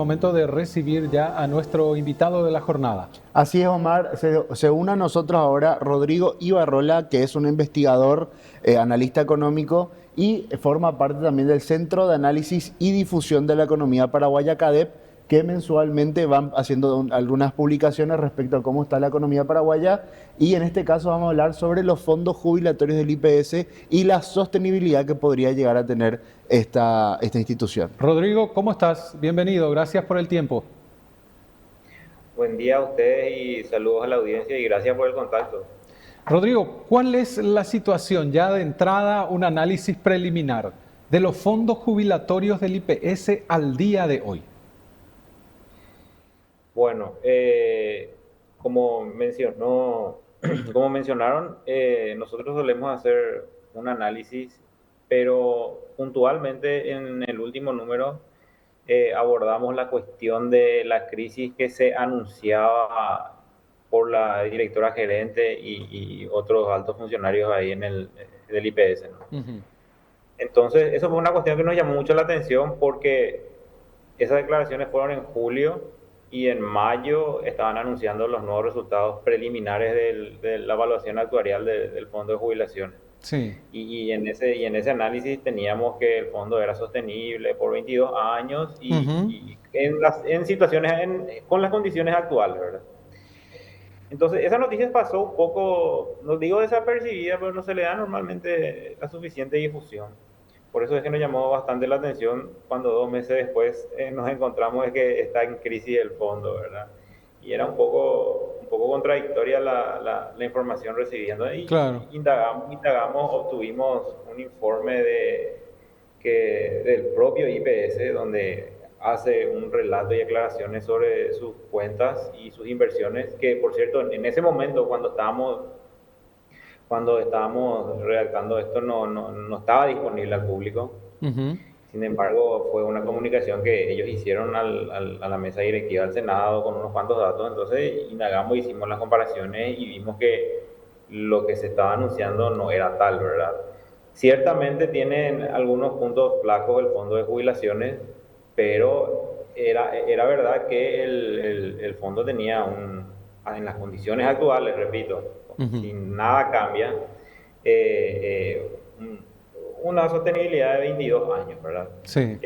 Momento de recibir ya a nuestro invitado de la jornada. Así es, Omar. Se une a nosotros ahora Rodrigo Ibarrola, que es un investigador, analista económico y forma parte también del Centro de Análisis y Difusión de la Economía Paraguaya, CADEP, que mensualmente van haciendo algunas publicaciones respecto a cómo está la economía paraguaya. Y en este caso vamos a hablar sobre los fondos jubilatorios del IPS y la sostenibilidad que podría llegar a tener esta institución. Rodrigo, ¿cómo estás? Bienvenido, gracias por el tiempo. Buen día a ustedes y saludos a la audiencia y gracias por el contacto. Rodrigo, ¿cuál es la situación ya de entrada, un análisis preliminar de los fondos jubilatorios del IPS al día de hoy? Bueno, como como mencionaron, nosotros solemos hacer un análisis, pero puntualmente en el último número abordamos la cuestión de la crisis que se anunciaba por la directora gerente y otros altos funcionarios ahí del IPS, ¿no? Ujú. Entonces, eso fue una cuestión que nos llamó mucho la atención porque esas declaraciones fueron en julio y en mayo estaban anunciando los nuevos resultados preliminares de la evaluación actuarial del fondo de jubilaciones. Sí. Y en ese análisis teníamos que el fondo era sostenible por 22 años Ujú. y en situaciones, con las condiciones actuales, ¿verdad? Entonces, esa noticia pasó un poco, no digo desapercibida, pero no se le da normalmente la suficiente difusión. Por eso es que nos llamó bastante la atención cuando 2 meses después nos encontramos de que está en crisis el fondo, ¿verdad? Y era un poco contradictoria la información recibida, ¿no? Claro. Y indagamos, obtuvimos un informe del propio IPS donde hace un relato y aclaraciones sobre sus cuentas y sus inversiones, que por cierto, en ese momento cuando estábamos redactando esto no estaba disponible al público. Ujú. Sin embargo, fue una comunicación que ellos hicieron a la mesa directiva del Senado con unos cuantos datos, entonces indagamos, hicimos las comparaciones y vimos que lo que se estaba anunciando no era tal, ¿verdad? Ciertamente tienen algunos puntos flacos el fondo de jubilaciones, pero era verdad que el fondo tenía en las condiciones actuales, repito, Ujú. si nada cambia, una sostenibilidad de 22 años, ¿verdad? Sí.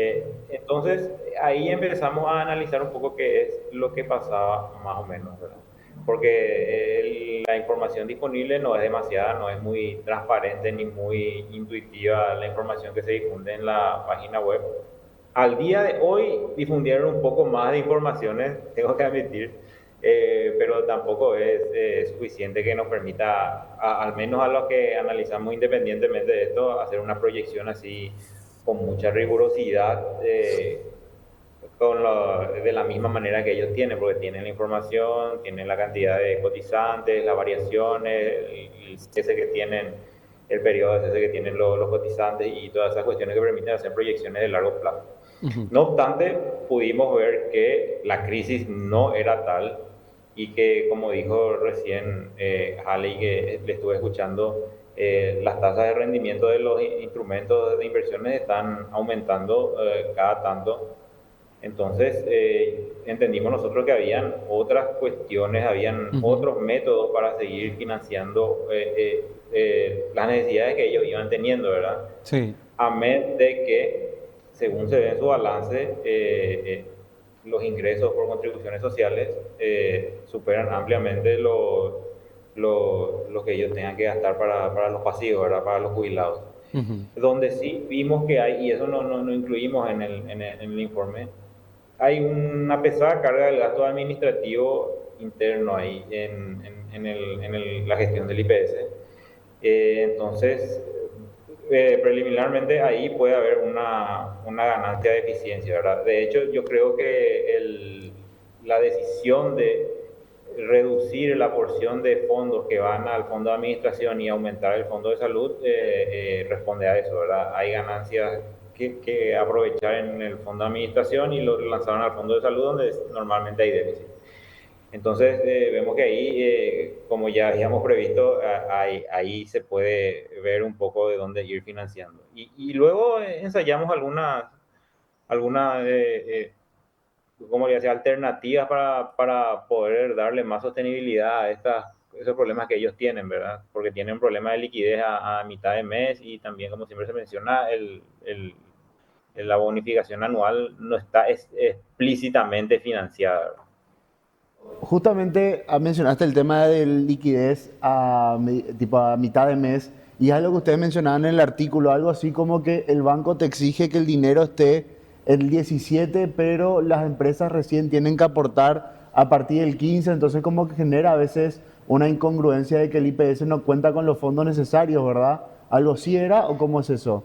Entonces, ahí empezamos a analizar un poco qué es lo que pasaba más o menos, ¿verdad? Porque la información disponible no es demasiada, no es muy transparente ni muy intuitiva la información que se difunde en la página web. Al día de hoy difundieron un poco más de informaciones, tengo que admitir, pero tampoco es suficiente que nos permita, al menos a los que analizamos independientemente de esto, hacer una proyección así con mucha rigurosidad, de la misma manera que ellos tienen, porque tienen la información, tienen la cantidad de cotizantes, las variaciones, el cese que tienen, el periodo de cese que tienen los cotizantes y todas esas cuestiones que permiten hacer proyecciones de largo plazo. Ujú. No obstante, pudimos ver que la crisis no era tal y que, como dijo recién Halley, que le estuve escuchando, las tasas de rendimiento de los instrumentos de inversiones están aumentando cada tanto. Entonces, entendimos nosotros que habían otras cuestiones, habían Ujú. otros métodos para seguir financiando las necesidades que ellos iban teniendo, ¿verdad? Sí. Amén de que, según se ve en su balance, los ingresos por contribuciones sociales superan ampliamente lo que ellos tengan que gastar para los pasivos, ¿verdad? Para los jubilados. Ujú. Donde sí vimos que hay, y eso no incluimos en el informe, hay una pesada carga del gasto administrativo interno ahí la gestión del IPS. Entonces, preliminarmente ahí puede haber una ganancia de eficiencia, ¿verdad? De hecho, yo creo que la decisión de reducir la porción de fondos que van al fondo de administración y aumentar el fondo de salud responde a eso, ¿verdad? Hay ganancias que aprovechar en el fondo de administración y lo lanzaron al fondo de salud donde normalmente hay déficit. Entonces, vemos que ahí, como ya habíamos previsto, ahí se puede ver un poco de dónde ir financiando. Y luego ensayamos algunas como le decía, alternativas para poder darle más sostenibilidad a esos problemas que ellos tienen, ¿verdad? Porque tienen problemas de liquidez a mitad de mes y también, como siempre se menciona, la bonificación anual no está explícitamente financiada. Justamente mencionaste el tema de liquidez tipo a mitad de mes y es algo que ustedes mencionaban en el artículo, algo así como que el banco te exige que el dinero esté el 17, pero las empresas recién tienen que aportar a partir del 15, entonces como que genera a veces una incongruencia de que el IPS no cuenta con los fondos necesarios, ¿verdad? ¿Algo así era o cómo es eso?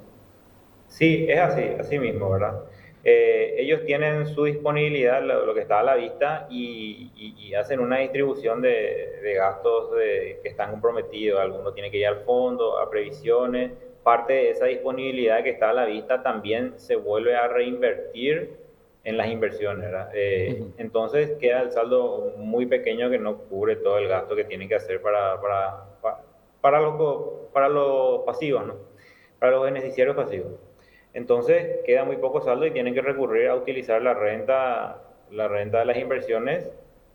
Sí, es así, así mismo, ¿verdad? Ellos tienen su disponibilidad, lo que está a la vista, y hacen una distribución de gastos que están comprometidos. Algunos tienen que ir al fondo, a previsiones. Parte de esa disponibilidad que está a la vista también se vuelve a reinvertir en las inversiones, ¿verdad? Ujú. Entonces queda el saldo muy pequeño que no cubre todo el gasto que tienen que hacer para los pasivos, ¿no? Para los beneficiarios pasivos. Entonces queda muy poco saldo y tienen que recurrir a utilizar la renta de las inversiones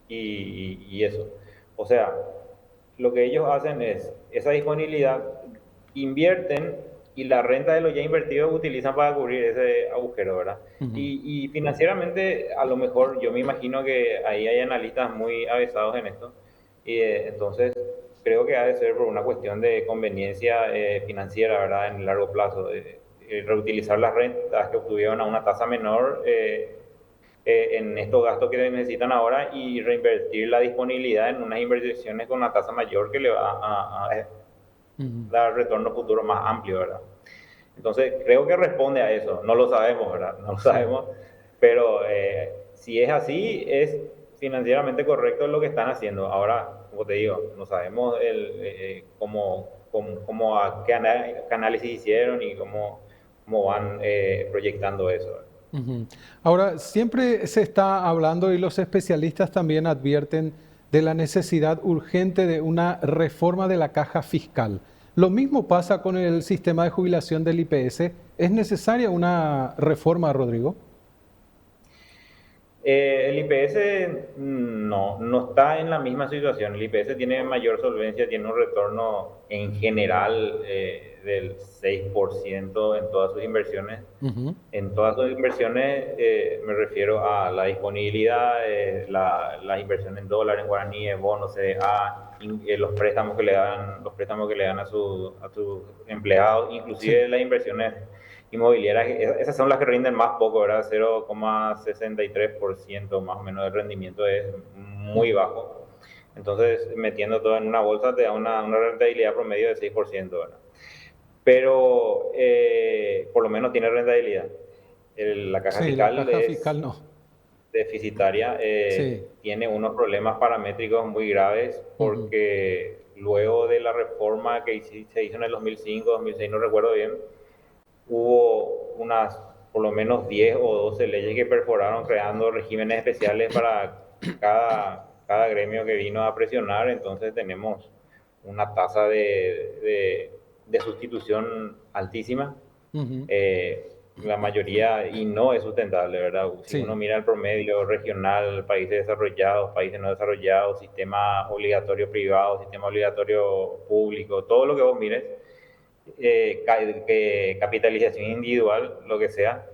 y eso. O sea, lo que ellos hacen es esa disponibilidad, invierten y la renta de lo ya invertido utilizan para cubrir ese agujero, ¿verdad? Ujú. Y financieramente, a lo mejor yo me imagino que ahí hay analistas muy avesados en esto. Y entonces creo que ha de ser por una cuestión de conveniencia financiera, ¿verdad? En el largo plazo. Reutilizar las rentas que obtuvieron a una tasa menor en estos gastos que necesitan ahora y reinvertir la disponibilidad en unas inversiones con una tasa mayor que le va a Ujú. dar retorno futuro más amplio, ¿verdad? Entonces, creo que responde a eso. No lo sabemos, ¿verdad? No lo Sí. sabemos, pero si es así, es financieramente correcto lo que están haciendo. Ahora, como te digo, no sabemos qué análisis hicieron y cómo van proyectando eso, ¿verdad? Ujú. Ahora, siempre se está hablando y los especialistas también advierten de la necesidad urgente de una reforma de la caja fiscal. Lo mismo pasa con el sistema de jubilación del IPS. ¿Es necesaria una reforma, Rodrigo? El IPS no está en la misma situación. El IPS tiene mayor solvencia, tiene un retorno en general del 6% en todas sus inversiones. Ujú. En todas sus inversiones me refiero a la disponibilidad, la inversión en dólar, en guaraníes, bonos, CDA, los préstamos que le dan a sus empleados, Sí. inclusive las inversiones inmobiliarias, esas son las que rinden más poco, ¿verdad? 0,63% más o menos de rendimiento es muy Ujú. bajo. Entonces, metiendo todo en una bolsa te da una rentabilidad promedio de 6%, ¿verdad? Pero por lo menos tiene rentabilidad. La caja Sí, la fiscal caja fiscal es no. deficitaria, Sí. tiene unos problemas paramétricos muy graves Ujú. porque luego de la reforma que se hizo en el 2005, 2006, no recuerdo bien, hubo unas por lo menos 10 o 12 leyes que perforaron creando regímenes especiales para cada gremio que vino a presionar. Entonces tenemos una tasa de sustitución altísima, Ujú. la mayoría, y no es sustentable, ¿verdad? Si uno Sí. mira el promedio regional, países desarrollados, países no desarrollados, sistema obligatorio privado, sistema obligatorio público, todo lo que vos mires, capitalización individual, lo que sea,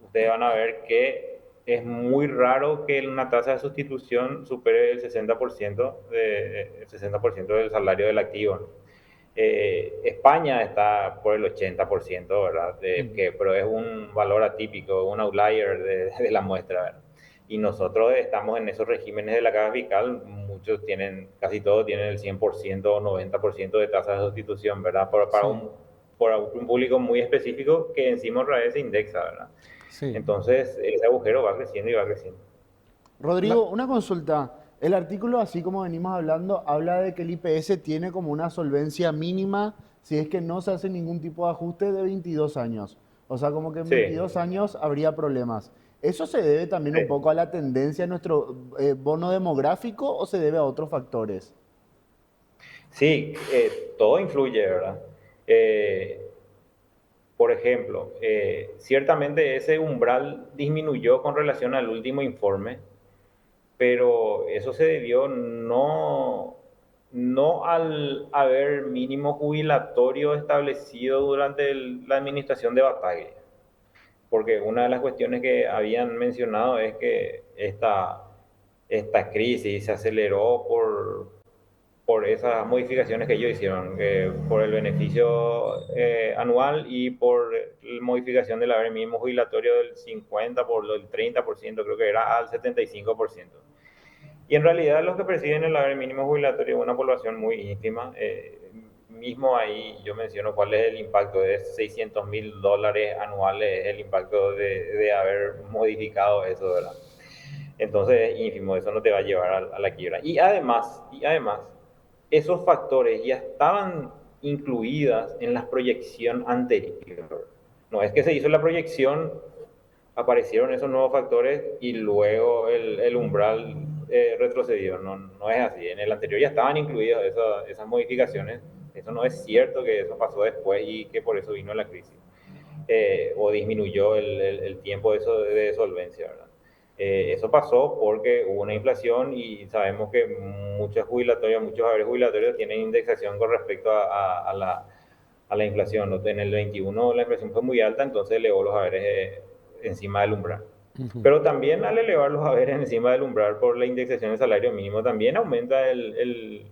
ustedes van a ver que es muy raro que una tasa de sustitución supere el 60%, el 60% del salario del activo, ¿no? España está por el 80%, ¿verdad? Ujú. Pero es un valor atípico, un outlier de la muestra, ¿verdad? Y nosotros estamos en esos regímenes de la caja fiscal, muchos tienen, casi todos tienen el 100% o 90% de tasa de sustitución, ¿verdad? Sí. Sí. Para un público muy específico que encima otra vez se indexa, ¿verdad? Sí. Entonces, ese agujero va creciendo y va creciendo. La- Rodrigo, una consulta. El artículo, así como venimos hablando, habla de que el IPS tiene como una solvencia mínima si es que no se hace ningún tipo de ajuste de 22 años. O sea, como que en Sí, 22 años habría problemas. ¿Eso se debe también un sí. poco a la tendencia de nuestro bono demográfico o se debe a otros factores? Sí, todo influye, ¿verdad? Eh, Por ejemplo, ciertamente ese umbral disminuyó con relación al último informe, pero eso se debió no al haber mínimo jubilatorio establecido durante la administración de Bataglia, porque una de las cuestiones que habían mencionado es que esta crisis se aceleró por esas modificaciones que ellos hicieron, por el beneficio anual y por la modificación del haber mínimo jubilatorio del 50 por el 30%, creo que era al 75%. Y en realidad los que perciben el haber mínimo jubilatorio es una población muy ínfima. Mismo ahí yo menciono cuál es el impacto de $600.000 anuales, el impacto de haber modificado eso, ¿verdad? Entonces es ínfimo, eso no te va a llevar a la quiebra. Y además, esos factores ya estaban incluidas en la proyección anterior. No es que se hizo la proyección, aparecieron esos nuevos factores y luego el umbral retrocedió. No, no es así. En el anterior ya estaban incluidas esas modificaciones. Eso no es cierto que eso pasó después y que por eso vino la crisis. O disminuyó el tiempo de solvencia, ¿verdad? Eso pasó porque hubo una inflación y sabemos que muchos haberes jubilatorios tienen indexación con respecto a la inflación, ¿no? En el 21 la inflación fue muy alta, entonces elevó los haberes encima del umbral. Ujú. Pero también al elevar los haberes encima del umbral por la indexación del salario mínimo, también aumenta el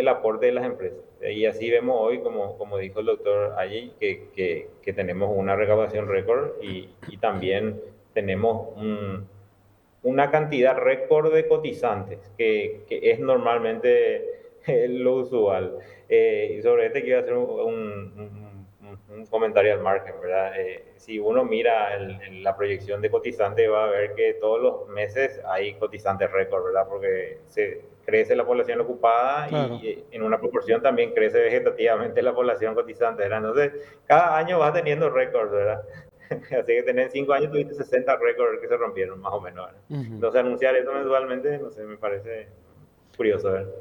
aporte de las empresas. Y así vemos hoy, como dijo el doctor allí, que tenemos una recaudación récord y también tenemos una cantidad récord de cotizantes, que es normalmente lo usual. Y sobre este quiero hacer un comentario al margen, ¿verdad? Si uno mira la proyección de cotizantes, va a ver que todos los meses hay cotizantes récord, ¿verdad? Porque crece la población ocupada Claro. y en una proporción también crece vegetativamente la población cotizante, ¿verdad? Entonces, cada año va teniendo récords, ¿verdad? Así que tener 5 años tuviste 60 récords que se rompieron, más o menos, ¿verdad? Ujú. Entonces, anunciar eso mensualmente, no sé, me parece curioso, ¿verdad?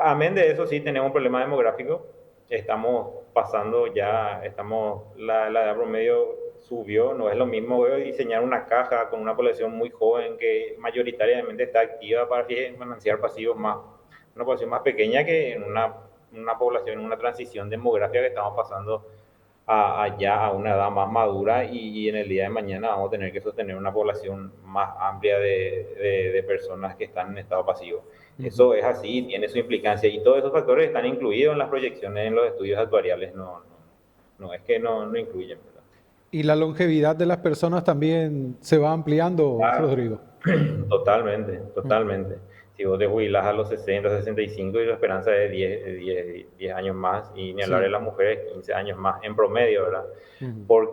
Amén de eso, sí tenemos un problema demográfico. Estamos pasando ya, la edad promedio subió. No es lo mismo diseñar una caja con una población muy joven que mayoritariamente está activa para financiar pasivos una población más pequeña que en una población, una transición demográfica que estamos pasando ya a una edad más madura y en el día de mañana vamos a tener que sostener una población más amplia de personas que están en estado pasivo. Ujú. Eso es así, tiene su implicancia y todos esos factores están incluidos en las proyecciones, en los estudios actuariales, no es que no incluyen, ¿verdad? Y la longevidad de las personas también se va ampliando, Ah, Rodrigo. totalmente, Mm. totalmente. Si vos te jubilás a los 60, 65 y la esperanza es 10 años más, y ni hablar de Sí. las mujeres, 15 años más en promedio, ¿verdad? Ujú.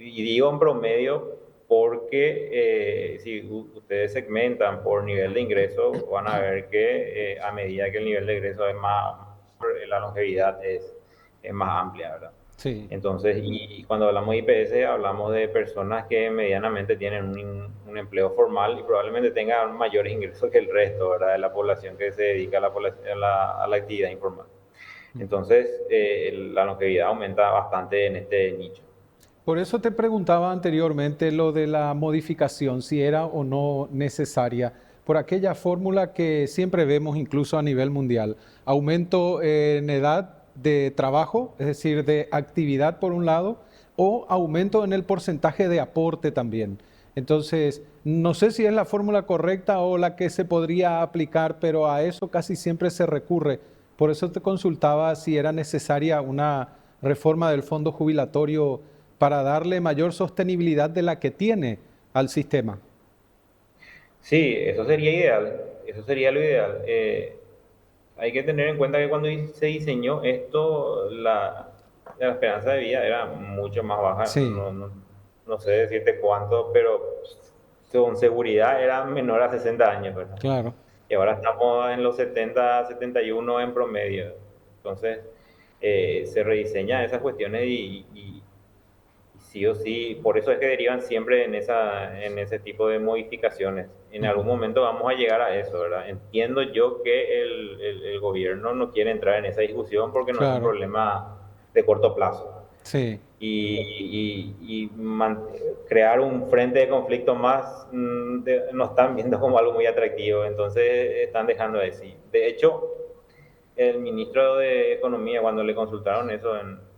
Y digo en promedio porque si ustedes segmentan por nivel de ingreso, van a ver que a medida que el nivel de ingreso es más, la longevidad es más amplia, ¿verdad? Sí. Entonces, y cuando hablamos de IPS, hablamos de personas que medianamente tienen un empleo formal y probablemente tengan mayores ingresos que el resto, ¿verdad? De la población que se dedica a la actividad informal. Ujú. Entonces, la longevidad aumenta bastante en este nicho. Por eso te preguntaba anteriormente lo de la modificación, si era o no necesaria, por aquella fórmula que siempre vemos incluso a nivel mundial. Aumento en edad de trabajo, es decir, de actividad por un lado, o aumento en el porcentaje de aporte también. Entonces, no sé si es la fórmula correcta o la que se podría aplicar, pero a eso casi siempre se recurre. Por eso te consultaba si era necesaria una reforma del fondo jubilatorio para darle mayor sostenibilidad de la que tiene al sistema. Sí, eso sería ideal, eso sería lo ideal. Hay que tener en cuenta que cuando se diseñó esto, la esperanza de vida era mucho más baja. Sí, No sé decirte cuánto, pero con seguridad era menor a 60 años, ¿verdad? claro. Y ahora estamos en los 70, 71 en promedio. Entonces, se rediseñan esas cuestiones y sí o sí, por eso es que derivan siempre en ese tipo de modificaciones. En algún Ujú. momento vamos a llegar a eso, ¿verdad? Entiendo yo que el gobierno no quiere entrar en esa discusión porque no es un Claro. problema de corto plazo. Sí, Crear un frente de conflicto más, no están viendo como algo muy atractivo, entonces están dejando de sí. De hecho, el ministro de Economía, cuando le consultaron eso,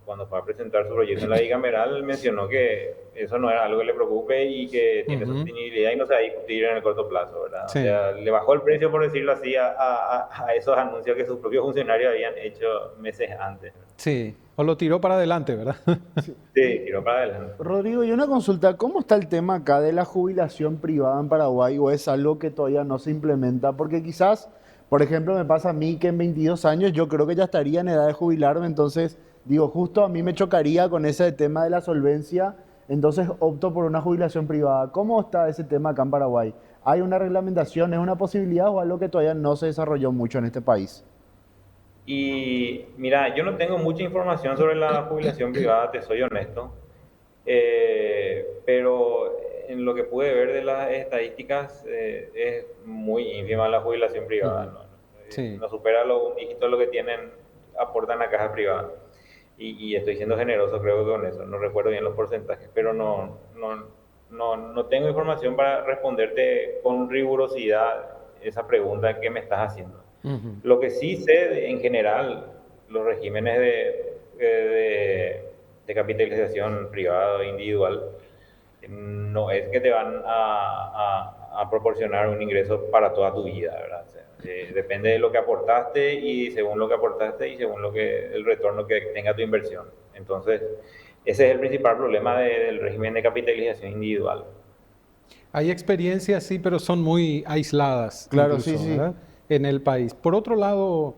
cuando fue a presentar su proyecto en la bicameral, mencionó que eso no era algo que le preocupe y que tiene ujú, sostenibilidad y no se va a discutir en el corto plazo, ¿verdad? O sí, sea, le bajó el precio, por decirlo así, a esos anuncios que sus propios funcionarios habían hecho meses antes. sí. O lo tiró para adelante, ¿verdad? Sí. Sí, tiró para adelante. Rodrigo, y una consulta, ¿cómo está el tema acá de la jubilación privada en Paraguay o es algo que todavía no se implementa? Porque quizás, por ejemplo, me pasa a mí que en 22 años yo creo que ya estaría en edad de jubilarme, entonces digo, justo a mí me chocaría con ese tema de la solvencia, entonces opto por una jubilación privada. ¿Cómo está ese tema acá en Paraguay? ¿Hay una reglamentación, es una posibilidad o algo que todavía no se desarrolló mucho en este país? Y mira, yo no tengo mucha información sobre la jubilación privada, te soy honesto. Pero en lo que pude ver de las estadísticas, es muy ínfima la jubilación privada, Ujú, no, sí. no supera un dígito lo que tienen, aportan a caja privada. Y estoy siendo generoso, creo que con eso, no recuerdo bien los porcentajes, pero no tengo información para responderte con rigurosidad esa pregunta que me estás haciendo. Ujú, Lo que sí sé en general, los regímenes de capitalización privada o individual, no es que te van a proporcionar un ingreso para toda tu vida, ¿verdad? O sea, depende de lo que aportaste y según lo que aportaste y según el retorno que tenga tu inversión. Entonces, ese es el principal problema del régimen de capitalización individual. hay experiencias, sí, pero son muy aisladas Claro, sí, incluso, sí. ¿verdad? En el país. Por otro lado,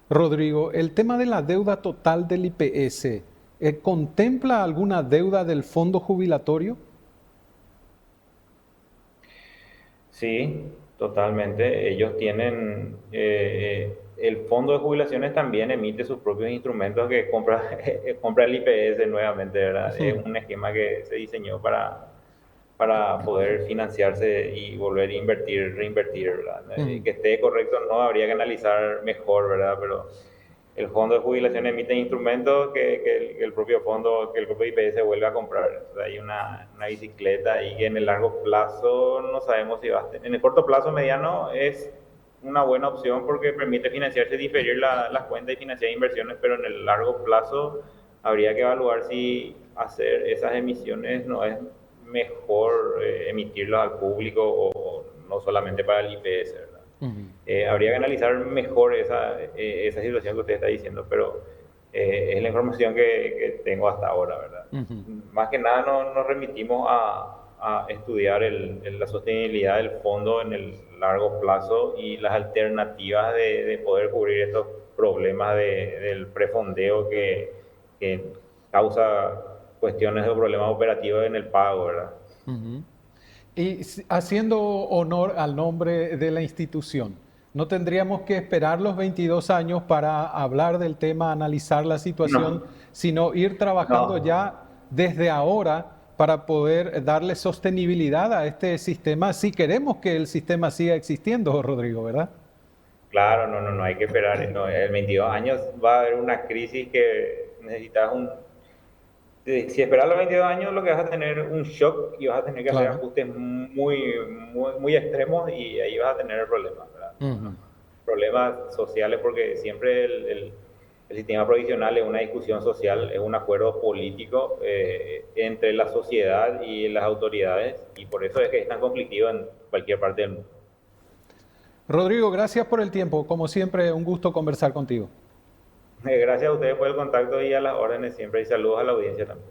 Rodrigo, el tema de la deuda total del IPS, ¿contempla alguna deuda del fondo jubilatorio? Sí, totalmente. Ellos tienen, el fondo de jubilaciones también emite sus propios instrumentos que compra, compra el IPS nuevamente, ¿verdad? Es Ujú, un esquema que se diseñó para poder financiarse y volver a invertir, reinvertir, ¿verdad? ujú. Que esté correcto, no habría que analizar mejor, ¿verdad? Pero el fondo de jubilación emite instrumentos que el propio fondo, que el propio IPS vuelve a comprar. O sea, hay una bicicleta y que en el largo plazo no sabemos si va a tener. En el corto plazo mediano es una buena opción porque permite financiarse, diferir las cuentas y financiar inversiones, pero en el largo plazo habría que evaluar si hacer esas emisiones no es mejor, emitirlas al público o no solamente para el IPS, ¿verdad? Ujú, Habría que analizar mejor esa situación que usted está diciendo, pero es la información que tengo hasta ahora, ¿verdad? ujú. Más que nada nos remitimos a estudiar la sostenibilidad del fondo en el largo plazo y las alternativas de poder cubrir estos problemas del prefondeo que causa cuestiones o problemas operativos en el pago, ¿verdad? Ujú. Y haciendo honor al nombre de la institución, ¿no tendríamos que esperar los 22 años para hablar del tema, analizar la situación, No, sino ir trabajando no. ya desde ahora para poder darle sostenibilidad a este sistema, si queremos que el sistema siga existiendo, Rodrigo, ¿verdad? Claro, no hay que esperar. No, en 22 años va a haber una crisis que necesitas si esperas los 22 años, lo que vas a tener un shock y vas a tener que hacer Claro. ajustes muy extremos y ahí vas a tener problemas, ¿verdad? Ujú. Problemas sociales porque siempre el sistema provisional es una discusión social, es un acuerdo político, entre la sociedad y las autoridades y por eso es que es tan conflictivo en cualquier parte del mundo. Rodrigo, gracias por el tiempo. Como siempre, un gusto conversar contigo. Gracias a ustedes por el contacto y a las órdenes siempre y saludos a la audiencia también.